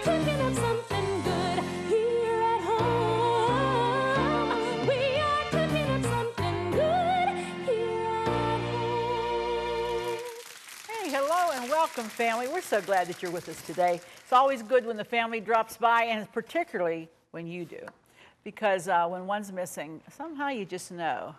cooking up something good here at home. We are cooking up something good here at home. Hey, hello and welcome, family. We're so glad that you're with us today. It's always good when the family drops by, and particularly when you do, because when one's missing, somehow you just know.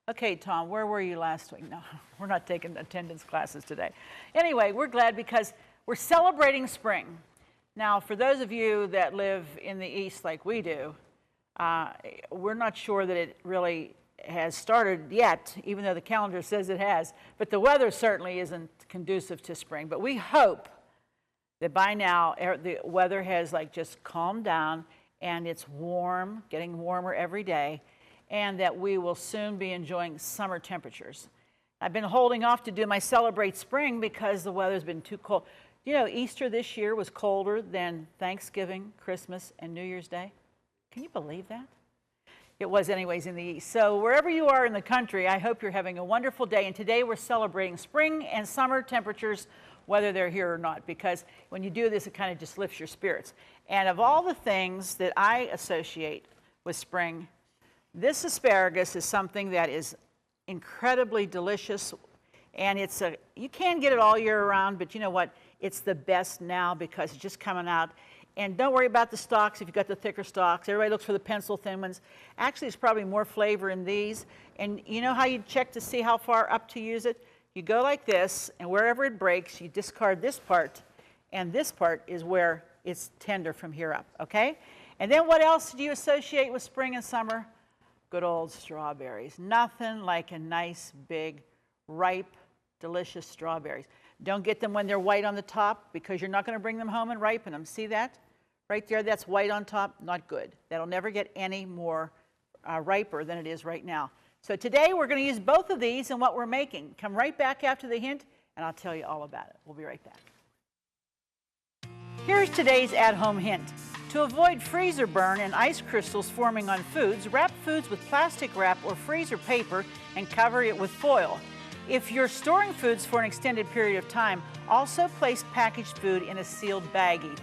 Okay, Tom, where were you last week? No, we're not taking attendance classes today. Anyway, we're glad because we're celebrating spring. Now, for those of you that live in the East like we do, we're not sure that it really has started yet, even though the calendar says it has. But the weather certainly isn't conducive to spring. But we hope that by now the weather has just calmed down and it's warm, getting warmer every day, and that we will soon be enjoying summer temperatures. I've been holding off to do my Celebrate Spring because the weather's been too cold. You know, Easter this year was colder than Thanksgiving, Christmas, and New Year's Day. Can you believe that? It was anyways in the East. So wherever you are in the country, I hope you're having a wonderful day. And today we're celebrating spring and summer temperatures, whether they're here or not, because when you do this, it kind of just lifts your spirits. And of all the things that I associate with spring, this asparagus is something that is incredibly delicious, and you can get it all year round, but you know what? It's the best now because it's just coming out. And don't worry about the stalks if you've got the thicker stalks. Everybody looks for the pencil thin ones. Actually, there's probably more flavor in these. And you know how you check to see how far up to use it? You go like this, and wherever it breaks, you discard this part, and this part is where it's tender from here up, okay? And then what else do you associate with spring and summer? Good old strawberries. Nothing like a nice, big, ripe, delicious strawberries. Don't get them when they're white on the top because you're not going to bring them home and ripen them. See that? Right there, that's white on top. Not good. That'll never get any more riper than it is right now. So today we're going to use both of these in what we're making. Come right back after the hint, and I'll tell you all about it. We'll be right back. Here's today's at-home hint. To avoid freezer burn and ice crystals forming on foods, wrap foods with plastic wrap or freezer paper and cover it with foil. If you're storing foods for an extended period of time, also place packaged food in a sealed baggie.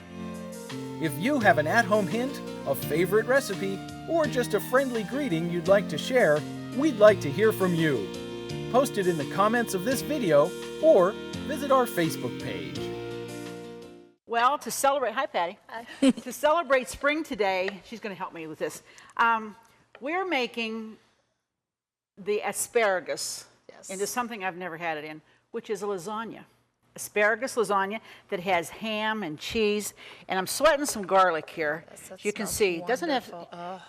If you have an at-home hint, a favorite recipe, or just a friendly greeting you'd like to share, we'd like to hear from you. Post it in the comments of this video or visit our Facebook page. Well, to celebrate, hi Patty. Hi. To celebrate spring today, she's going to help me with this. We're making the asparagus into something I've never had it in, which is a lasagna. Asparagus lasagna that has ham and cheese, and I'm sweating some garlic here. Yes, you can see, it doesn't have,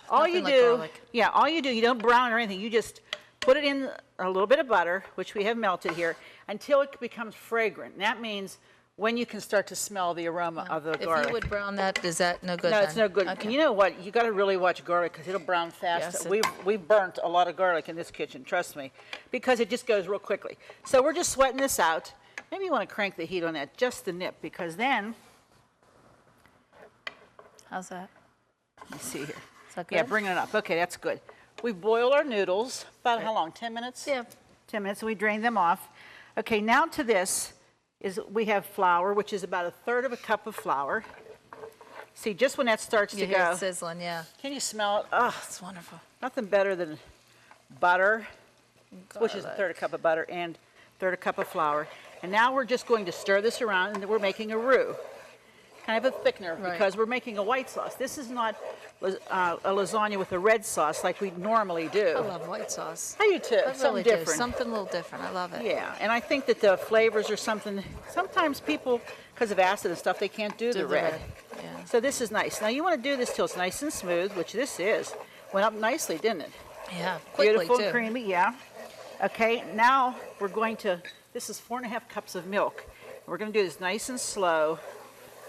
all you do, you don't brown or anything, you just put it in a little bit of butter, which we have melted here, until it becomes fragrant. And that means when you can start to smell the aroma of the garlic. If you would brown that, is that no good? No, then? it's no good. Okay. You know what? You got to really watch garlic because it'll brown fast. Yes, we've burnt a lot of garlic in this kitchen, trust me, because it just goes real quickly. So we're just sweating this out. Maybe you want to crank the heat on that just the nip, because then. How's that? Let me see here. Is that good? Yeah, bring it up. Okay, that's good. We boil our noodles about how long? 10 minutes? Yeah. 10 minutes. We drain them off. Okay, now to this. We have flour, which is about 1/3 cup of flour. See, just when that starts to You hear go. it sizzling, yeah. Can you smell it? Oh, It's wonderful. nothing better than butter, which is Garlic. 1/3 cup of butter and 1/3 cup of flour. And now we're just going to stir this around, and we're making a roux, kind of a thickener, Right. because we're making a white sauce. This is not a lasagna with a red sauce like we normally do. I love white sauce. I do too. I Something really do. different. Something a little different. I love it. Yeah, and I think that the flavors are something, sometimes people, because of acid and stuff, they can't do the red. Yeah. So this is nice. Now you want to do this till it's nice and smooth, which this is. Went up nicely, didn't it? Yeah. Quickly Beautiful, too. creamy, yeah. Okay, now we're going to, this is 4.5 cups of milk. We're going to do this nice and slow.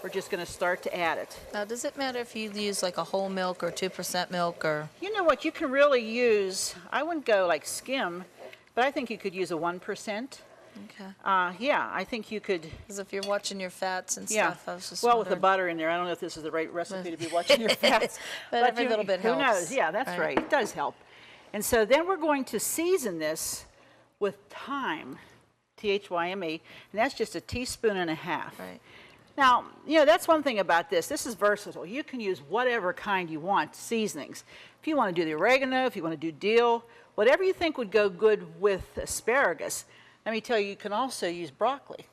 We're just going to start to add it. Now, does it matter if you use like a whole milk or 2% milk or? You know what, you can really use, I wouldn't go like skim, but I think you could use a 1%. Okay. Yeah, I think you could. Because if you're watching your fats and Yeah, stuff, I was just well, with the wondering. butter in there, I don't know if this is the right recipe to be watching your fats. But every little bit who helps. knows? Yeah, that's right. It does help. And so then we're going to season this with thyme, T-H-Y-M-E, and that's just 1.5 teaspoons. Right. Now, you know, that's one thing about this. This is versatile. You can use whatever kind you want, seasonings. If you want to do the oregano, if you want to do dill, whatever you think would go good with asparagus. Let me tell you, you can also use broccoli.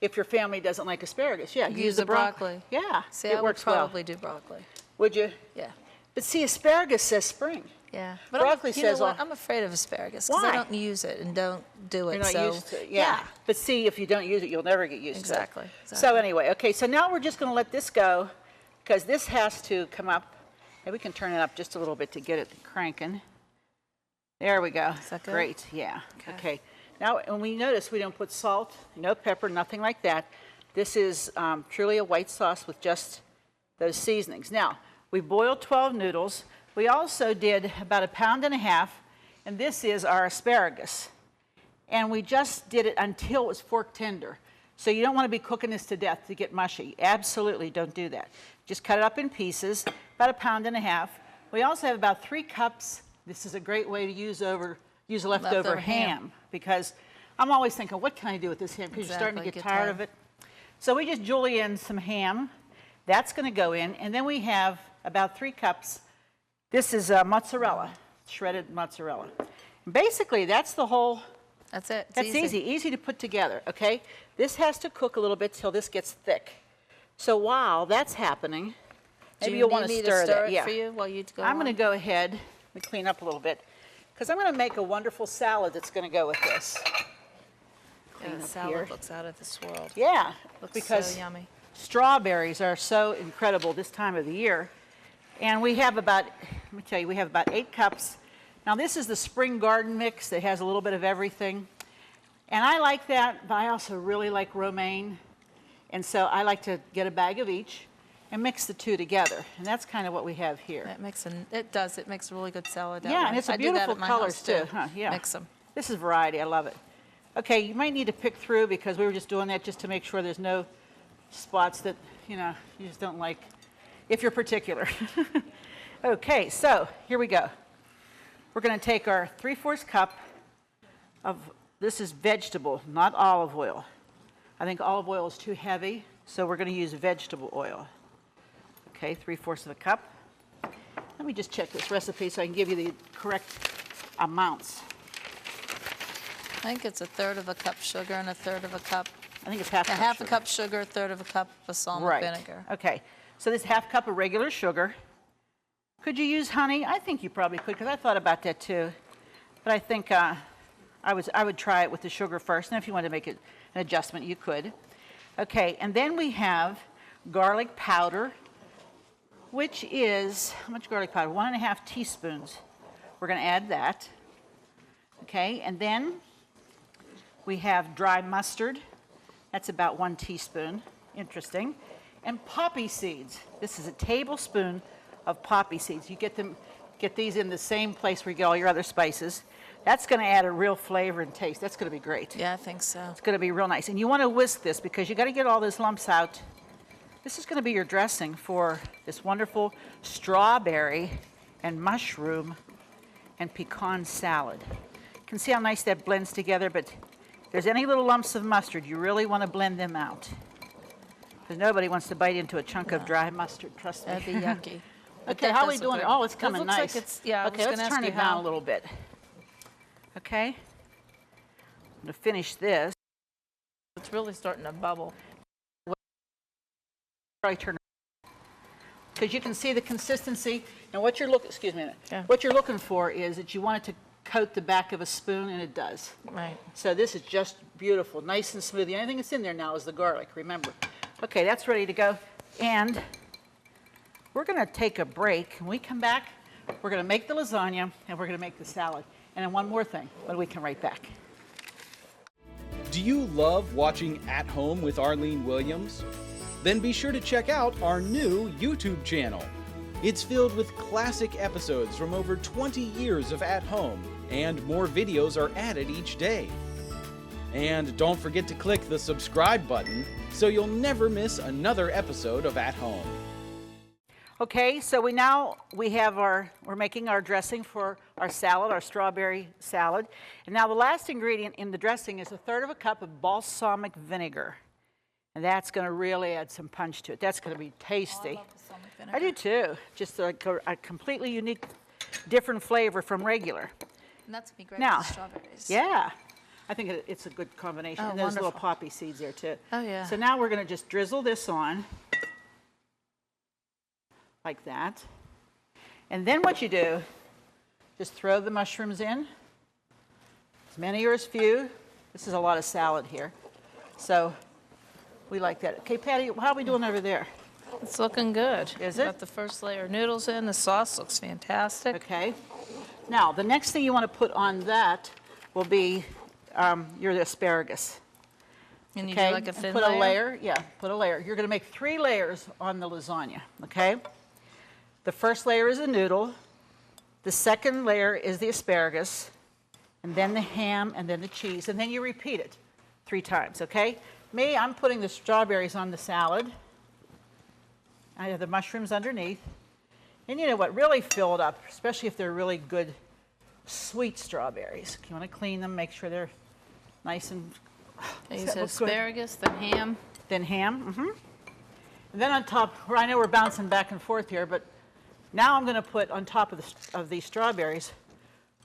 If your family doesn't like asparagus, yeah, use the broccoli. Yeah, See, it I works would probably do broccoli. Would you? Yeah. But see, asparagus says spring. Yeah. But Broccoli you know says what? I'm afraid of asparagus because Why? I don't use it and don't do it. You're not so used to it, yeah. But see, if you don't use it, you'll never get used Exactly, to it. exactly. So anyway, okay, so now we're just going to let this go because this has to come up. Maybe we can turn it up just a little bit to get it cranking. There we go. Is that good? Great, yeah. Okay. Now, when we notice we don't put salt, no pepper, nothing like that. This is truly a white sauce with just those seasonings. Now, we boiled 12 noodles. We also did about 1.5 pounds, and this is our asparagus. And we just did it until it was fork tender. So you don't want to be cooking this to death to get mushy. Absolutely don't do that. Just cut it up in pieces, about 1.5 pounds. We also have about 3 cups. This is a great way to use leftover ham, because I'm always thinking, what can I do with this ham? Because you're starting to get tired of it. So we just julienne some ham. That's going to go in. And then we have about 3 cups. This is mozzarella, shredded mozzarella. Basically, that's the whole. That's it. It's That's easy to put together, okay? This has to cook a little bit till this gets thick. So while that's happening, maybe you'll want to stir that. Yeah. For you while you go I'm going to go ahead. Let me clean up a little bit, because I'm going to make a wonderful salad that's going to go with this. Yeah, the salad looks out of this world. Yeah, Looks because so yummy. strawberries are so incredible this time of the year. And we have about, let me tell you, we have about 8 cups. Now this is the spring garden mix that has a little bit of everything. And I like that, but I also really like romaine. And so I like to get a bag of each and mix the two together. And that's kind of what we have here. It makes it makes a really good salad. Yeah, and it's a beautiful colors too. Huh, yeah. Mix them. This is variety, I love it. Okay, you might need to pick through because we were just doing that just to make sure there's no spots that, you know, you just don't like, if you're particular. Okay, so here we go. We're going to take our 3/4 cup of, this is vegetable, not olive oil. I think olive oil is too heavy, so we're going to use vegetable oil. Okay, 3/4 of a cup. Let me just check this recipe so I can give you the correct amounts. I think it's 1/3 of a cup sugar and 1/3 of a cup. I think it's half a cup half sugar. a cup sugar, 1/3 of a cup balsamic vinegar. Okay, so this half cup of regular sugar. Could you use honey? I think you probably could, because I thought about that too. But I think I would try it with the sugar first, and if you want to make it an adjustment, you could. Okay, and then we have garlic powder, which is, how much garlic powder? 1.5 teaspoons. We're going to add that. Okay, and then we have dry mustard. That's about 1 teaspoon. Interesting. And poppy seeds. This is a tablespoon of poppy seeds. You get these in the same place where you get all your other spices. That's going to add a real flavor and taste. That's going to be great. Yeah, I think so. It's going to be real nice. And you want to whisk this because you got to get all those lumps out. This is going to be your dressing for this wonderful strawberry and mushroom and pecan salad. You can see how nice that blends together, but if there's any little lumps of mustard, you really want to blend them out. Because nobody wants to bite into a chunk of dry mustard, trust me. That'd be yucky. Okay, how are we doing? Oh, it's coming looks nice. like it's, yeah, okay, let's turn it down a little bit. Okay. I'm going to finish this. It's really starting to bubble. Probably turn it, because you can see the consistency. And what you're looking, excuse me a minute. Yeah. What you're looking for is that you want it to coat the back of a spoon, and it does. Right. So this is just beautiful, nice and smooth. The only thing that's in there now is the garlic, remember. Okay, that's ready to go. And we're going to take a break. When we come back, we're going to make the lasagna, and we're going to make the salad. And then one more thing, but we come right back. Do you love watching At Home with Arlene Williams? Then be sure to check out our new YouTube channel. It's filled with classic episodes from over 20 years of At Home, and more videos are added each day. And don't forget to click the subscribe button so you'll never miss another episode of At Home. Okay, so we're making our dressing for our salad, our strawberry salad. And now the last ingredient in the dressing is 1/3 of a cup of balsamic vinegar. And that's going to really add some punch to it. That's going to be tasty. Oh, I love balsamic I vinegar. do too. Just like a completely unique, different flavor from regular. And that's gonna be great Now, with the strawberries. yeah, I think it's a good combination. Oh, And there's little wonderful. poppy seeds there too. Oh, yeah. So now we're going to just drizzle this on like that. And then what you do, just throw the mushrooms in, as many or as few. This is a lot of salad here. So we like that. Okay, Patty, how are we doing over there? It's looking good. Is it? Got the first layer of noodles in. The sauce looks fantastic. Okay. Now, the next thing you want to put on that will be your asparagus. And you Okay, do like a and thin put layer? a layer. Yeah, put a layer. You're going to make 3 layers on the lasagna. Okay. The first layer is a noodle. The second layer is the asparagus, and then the ham, and then the cheese, and then you repeat it 3 times. Okay. Me, I'm putting the strawberries on the salad. I have the mushrooms underneath. And you know what? Really fill it up, especially if they're really good sweet strawberries. You want to clean them, make sure they're nice and Okay, you that said looks good. asparagus, then ham. Then ham. And then on top, where I know we're bouncing back and forth here, but now I'm going to put on top of these strawberries,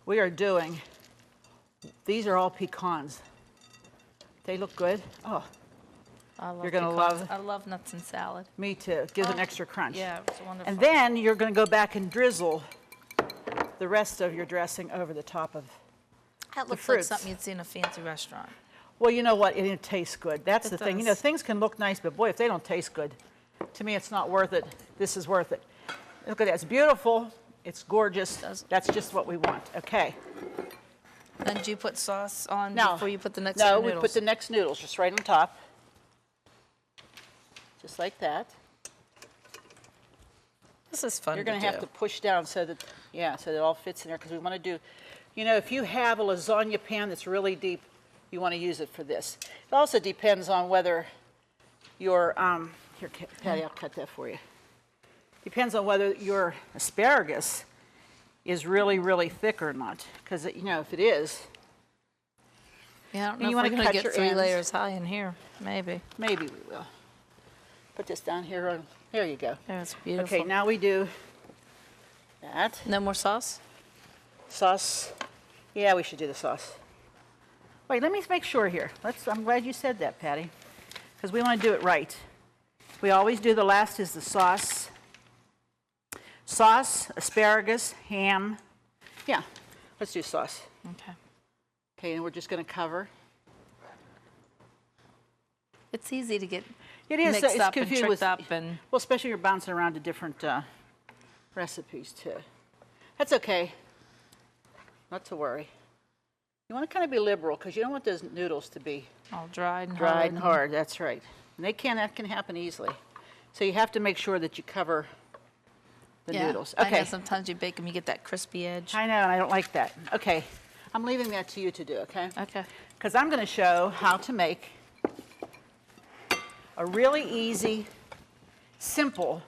we are doing, these are all pecans. They look good. Oh, I love You're gonna pecans. love- I love nuts and salad. me too. Gives an extra crunch. Yeah, it's wonderful. And then you're going to go back and drizzle the rest of your dressing over the top of. that looks like fruits. something you'd see in a fancy restaurant. Well, you know what? It tastes good. That's It the thing. You does. know, things can look nice, but boy, if they don't taste good, to me, it's not worth it. This is worth it. Look at that. It's beautiful. It's gorgeous. Does. That's just what we want. Okay. Then do you put sauce on Now, before you put the next no, set of we noodles? put the next noodles just right on top, just like that. This is fun You're to going do. to have to push down so that, yeah, so that it all fits in there because we want to do, you know, if you have a lasagna pan that's really deep, you want to use it for this. It also depends on whether your, here, Patty, I'll cut that for you. Depends on whether your asparagus is really, really thick or not. Because, you know, if it is, Yeah, I don't And know you if wanna we're going cut to get your 3 ends. layers high in here. Maybe. maybe we will. Put this down here. There you go. That's beautiful. Okay, now we do that. No more sauce? Sauce. Yeah, we should do the sauce. Wait, let me make sure here. I'm glad you said that, Patty, because we want to do it right. We always do the last is the sauce. Sauce, asparagus, ham. Yeah, let's do sauce. Okay. Okay, and we're just going to cover. It's easy to get It is mixed it's up and confused tricked with, up and well, especially you're bouncing around to different recipes too. That's okay. Not to worry. You want to kind of be liberal because you don't want those noodles to be all dried and dried hard. and hard. That's right. And that can happen easily. So you have to make sure that you cover the Yeah, noodles. I know Okay. sometimes you bake them, you get that crispy edge. I know, and I don't like that. Okay. I'm leaving that to you to do, okay? Okay. Because I'm going to show how to make a really easy, simple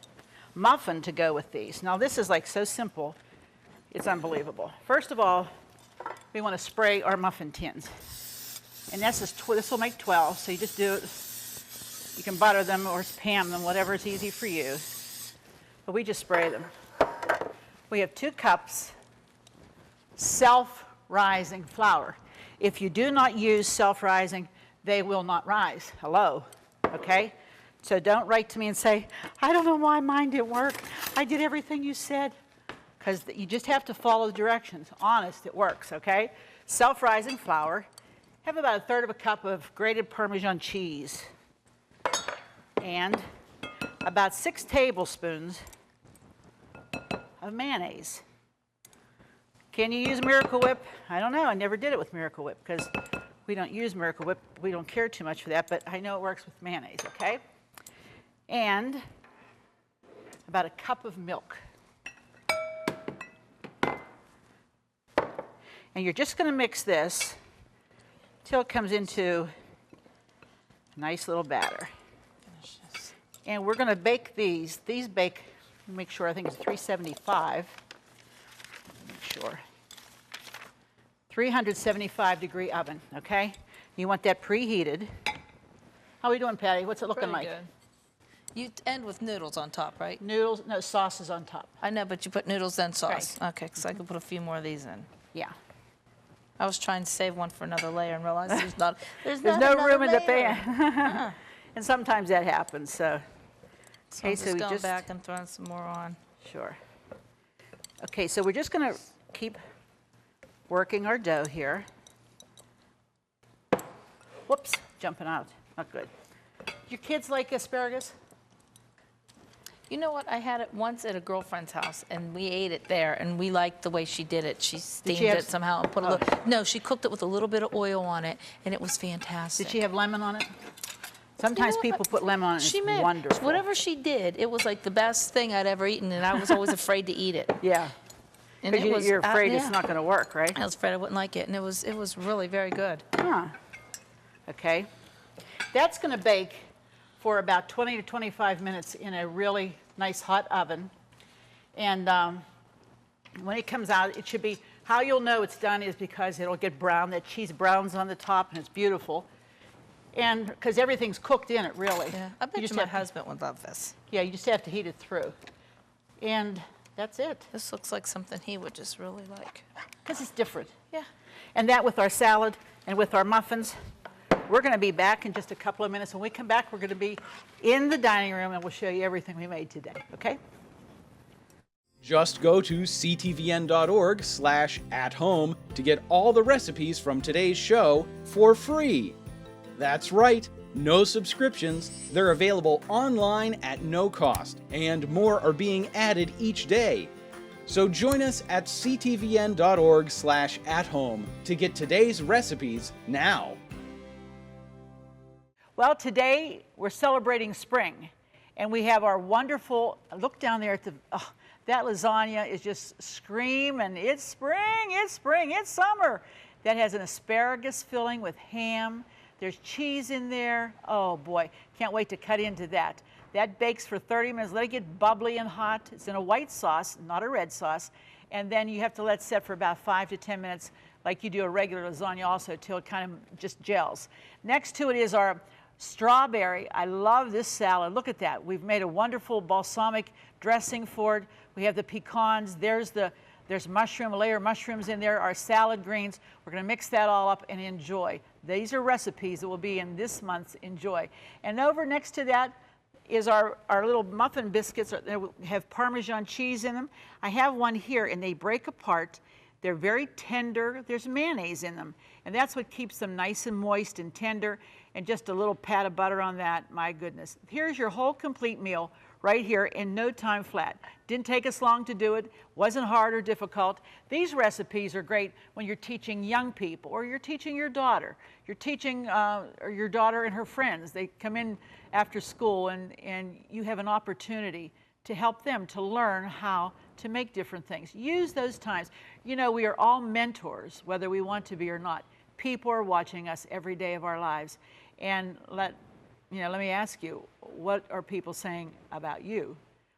muffin to go with these. Now, this is like so simple, it's unbelievable. First of all, we want to spray our muffin tins. And this will make 12, so you just do it. You can butter them or pan them, whatever is easy for you. But we just spray them. We have 2 cups self-rising flour. If you do not use self-rising, they will not rise. Hello, okay? So don't write to me and say, I don't know why mine didn't work. I did everything you said. Because you just have to follow the directions. Honest, it works, okay? Self-rising flour. Have about 1/3 cup of grated Parmesan cheese. And about 6 tablespoons of mayonnaise. Can you use Miracle Whip? I don't know. I never did it with Miracle Whip because we don't use Miracle Whip. We don't care too much for that, but I know it works with mayonnaise, okay? And about a cup of milk. And you're just going to mix this till it comes into a nice little batter. And we're going to bake these. These bake, make sure, I think it's 375. Make sure. 375 degree oven, okay? You want that preheated. How are we doing, Patty? What's it looking Pretty like? good. You end with noodles on top, right? Noodles, no, sauce is on top. I know, but you put noodles then sauce. Okay, because I could put a few more of these in. Yeah. I was trying to save one for another layer and realized there's There's not no room in the layer. pan. And sometimes that happens, so. So I'm Okay, so just we going just, back and throwing some more on. sure. Okay, so we're just gonna keep working our dough here. Whoops, jumping out, not good. Your kids like asparagus? You know what? I had it once at a girlfriend's house, and we ate it there, and we liked the way she did it. She steamed have it somehow and put a little. No, she cooked it with a little bit of oil on it, and it was fantastic. Did she have lemon on it? Sometimes know people what? put lemon on it, She it's made wonderful. whatever she did. It was like the best thing I'd ever eaten, and I was always afraid to eat it. Yeah, And because you're afraid it's yeah. not gonna work, right? I was afraid I wouldn't like it, and it was really very good. Huh. Okay. That's gonna bake for about 20 to 25 minutes in a really nice hot oven. And when it comes out, it should be, how you'll know it's done is because it'll get brown, that cheese browns on the top, and it's beautiful. And because everything's cooked in it, really. Yeah, I bet just you my have to- husband would love this. Yeah, you just have to heat it through. And that's it, This looks like something he would just really like. because it's different. Yeah. And that with our salad and with our muffins. We're going to be back in just a couple of minutes. When we come back, we're going to be in the dining room, and we'll show you everything we made today, okay? Just go to ctvn.org/at-home to get all the recipes from today's show for free. That's right, no subscriptions. They're available online at no cost, and more are being added each day. So join us at ctvn.org/at-home to get today's recipes now. Well, today we're celebrating spring, and we have our wonderful, look down there at the, oh, that lasagna is just screaming, it's spring, it's spring, it's summer. That has an asparagus filling with ham. There's cheese in there. Oh boy, can't wait to cut into that. That bakes for 30 minutes, let it get bubbly and hot. It's in a white sauce, not a red sauce. And then you have to let it set for about 5 to 10 minutes, like you do a regular lasagna also, till it kind of just gels. Next to it is our strawberry. I love this salad. Look at that. We've made a wonderful balsamic dressing for it. We have the pecans. There's mushroom, a layer of mushrooms in there, our salad greens. We're going to mix that all up and enjoy. These are recipes that will be in this month's Enjoy. And over next to that is our little muffin biscuits. They have Parmesan cheese in them. I have one here, and they break apart. They're very tender. There's mayonnaise in them, and that's what keeps them nice and moist and tender, and just a little pat of butter on that. My goodness. Here's your whole complete meal right here in no time flat. Didn't take us long to do it. Wasn't hard or difficult. These recipes are great when you're teaching young people, or you're teaching your daughter. You're teaching or your daughter and her friends. They come in after school, and you have an opportunity to help them to learn how to make different things. Use those times. You know, we are all mentors, whether we want to be or not. People are watching us every day of our lives. And let me ask you, what are people saying about you?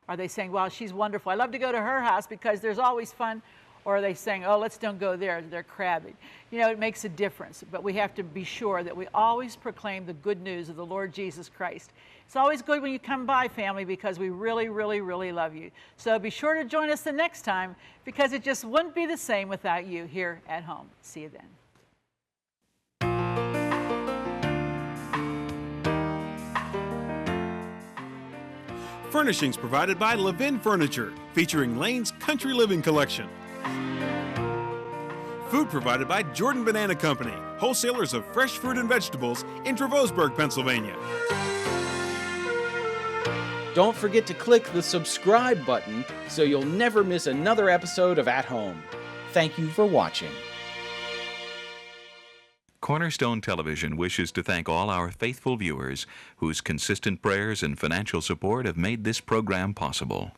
Are they saying, well, she's wonderful, I love to go to her house because there's always fun? Or are they saying, oh, let's don't go there, they're crabby? You know, it makes a difference, but we have to be sure that we always proclaim the good news of the Lord Jesus Christ. It's always good when you come by, family, because we really, really, really love you. So be sure to join us the next time, because it just wouldn't be the same without you here at home. See you then. Furnishings provided by Levin Furniture, featuring Lane's Country Living Collection. Food provided by Jordan Banana Company, wholesalers of fresh fruit and vegetables in Trevosburg, Pennsylvania. Don't forget to click the subscribe button so you'll never miss another episode of At Home. Thank you for watching. Cornerstone Television wishes to thank all our faithful viewers whose consistent prayers and financial support have made this program possible.